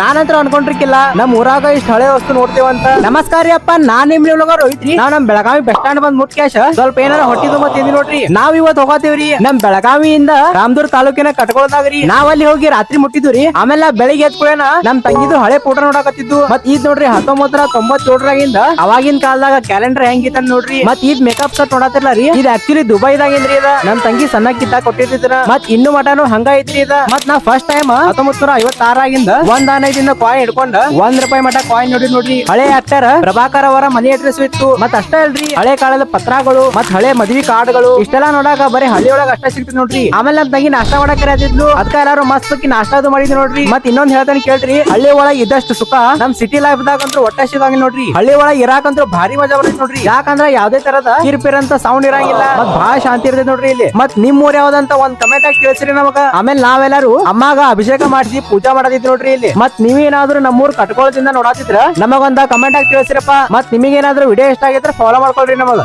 ನಾನಂತ್ರ ಅನ್ಕೊಂಡ್ರಿಕ್ಕಿಲ್ಲ ನಮ್ ಊರಾಗ ಇಷ್ಟ ಹಳೆ ವಸ್ತು ನೋಡ್ತೇವಂತ. ನಮಸ್ಕಾರ ರೀ ಅಪ್ಪ, ನಾನ್ ನಿಮ್ ರೋಹಿತ್ರಿ. ನಾವ್ ನಮ್ ಬೆಳಗಾವಿ ಬಸ್ ಸ್ಟ್ಯಾಂಡ್ ಬಂದ್ ಮುಟ್ ಕ್ಯಾಶ್ ಸ್ವಲ್ಪ ಏನಾರ ಹೊಟ್ಟಿ ತುಂಬ ತಿಂದಿ ನೋಡ್ರಿ. ನಾವ್ ಇವತ್ ಹೋಗತೇವ್ರಿ ನಮ್ ಬೆಳಗಾವಿಯಿಂದ ರಾಮದುರ್ಗ ತಾಲೂಕಿನ ಕಟ್ಕೊಳ್ದಾಗ್ರಿ. ನಾವ್ ಅಲ್ಲಿ ಹೋಗಿ ರಾತ್ರಿ ಮುಟ್ಟಿದ್ವಿ. ಆಮೇಲೆ ಬೆಳಿಗ್ಗೆ ಎತ್ಕೊಳ್ಳೋಣ ನಮ್ ತಂಗಿದು ಹಳೆ ಫೋಟೋ ನೋಡಕತ್ತಿದ್ದು. ಮತ್ ಇದ್ ನೋಡ್ರಿ 1997ರಾಗಿಂದ ಅವಾಗಿನ ಕಾಲದಾಗ ಕ್ಯಾಲೆಂಡರ್ ಹೆಂಗಿತ್ತ ನೋಡ್ರಿ. ಮತ್ ಇದ್ ಮೇಕಪ್ ಸೆಟ್ ನೋಡತಿರ್ಲ ರೀ, ಇದು ಆಕ್ಚುಲಿ ದುಬೈದಾಗಿಂದ್ರಿ. ಇದ ನಮ್ ತಂಗಿ ಸಣ್ಣಕ್ಕಿದ್ದ ಕೊಟ್ಟಿರ್ತಿದ್ರ. ಮತ್ ಇನ್ನು ಮಟನು ಹಂಗ ಐತ್ರಿ ಇದ. ಮತ್ ನಾವ್ ಫಸ್ಟ್ ಟೈಮ್ 1956ರಾಗಿಂದ ಒಂದ್ ಆನೈದಿಂದ ಕಾಯಿನ್ ಹಿಡ್ಕೊಂಡ ₹1 ಮಟ ಕಾಯಿನ್ ನೋಡ್ರಿ. ಹಳೆ ಆಕ್ಟರ್ ಪ್ರಭಾಕರ್ ಅವರ ಮನಿ ಅಡ್ರೆಸ್ ಇತ್ತು. ಮತ್ ಅಷ್ಟೇ ಅಲ್ರಿ, ಹಳೆ ಕಾಲದ ಪತ್ರಗಳು ಮತ್ ಹಳೆ ಮದ್ವಿ ಕಾರ್ಡ್ಗಳು ಇಷ್ಟೆಲ್ಲಾ ನೋಡಾಕ ಬರೀ ಹಳ್ಳಿ ಒಳಗ ಅಷ್ಟ ಸಿಗ್ತದೆ ನೋಡ್ರಿ. ಆಮೇಲೆ ನಮ್ ತಂಗಿ ನಾಷ್ಟಾ ಮಾಡಕ್ ಕರೆದಿದ್ಲು. ಅದಕ್ಕ ಎಲ್ಲಾರು ಮಸ್ತ್ ನಾಷ್ಟಾದು ಮಾಡಿದ್ವಿ ನೋಡ್ರಿ. ಮತ್ ಇನ್ನೊಂದ್ ಹೇಳ್ತಾನೆ ಕೇಳ್ರಿ, ಹಳ್ಳಿ ಒಳಗ ಇದ್ದಷ್ಟು ಸುಖ ನಮ್ ಸಿಟಿ ಲೈಫ್ ದಾಗ ಅಂತೂ ಒಟ್ಟ ಸಿಗಂಗಿಲ್ಲ ನೋಡ್ರಿ. ಹಳ್ಳಿ ಒಳಗ ಇರಾಕಂತೂ ಭಾರಿ ಮಜಾ ಬರ್ತೈತಿ ನೋಡ್ರಿ. ಯಾಕಂದ್ರ ಯಾವ್ದೇ ತರದ ಕಿರ್ಪಿರಂತ ಸೌಂಡ್ ಇರಂಗಿಲ್ಲ. ಮತ್ ಬಹಳ ಶಾಂತಿ ಇರ್ತೈತಿ ನೋಡ್ರಿ ಇಲ್ಲಿ. ಮತ್ ನಿಮ್ ಊರ್ ಯಾವ್ದಂತ ಒಂದ್ ಕಮೆಂಟ್ ಆಗಿ ತಿಳಿಸ್ರಿ ನಮಗ. ಆಮೇಲೆ ನಾವೆಲ್ಲಾರು ಅಮ್ಮಾಗ ಅಭಿಷೇಕ ಮಾಡಿಸಿ ಪೂಜಾ ಮಾಡದಿದ್ ನೋಡ್ರಿ ಇಲ್ಲಿ. ಮತ್ ನೀವೇನಾದ್ರೂ ನಮ್ಮೂರ್ ಕಟ್ಕೊಳದಿಂದ ನೋಡಾತಿದ್ರ ನಮಗೊಂದ ಕಮೆಂಟ್ ಆಗಿ ತಿಳಿಸ್ರಪ್ಪ. ಮತ್ ನಿಮಗೇನಾದ್ರೂ ವಿಡಿಯೋ ಇಷ್ಟ ಆಗಿದ್ರೆ ಫಾಲೋ ಮಾಡ್ಕೊಳ್ರಿ ನಮಗ.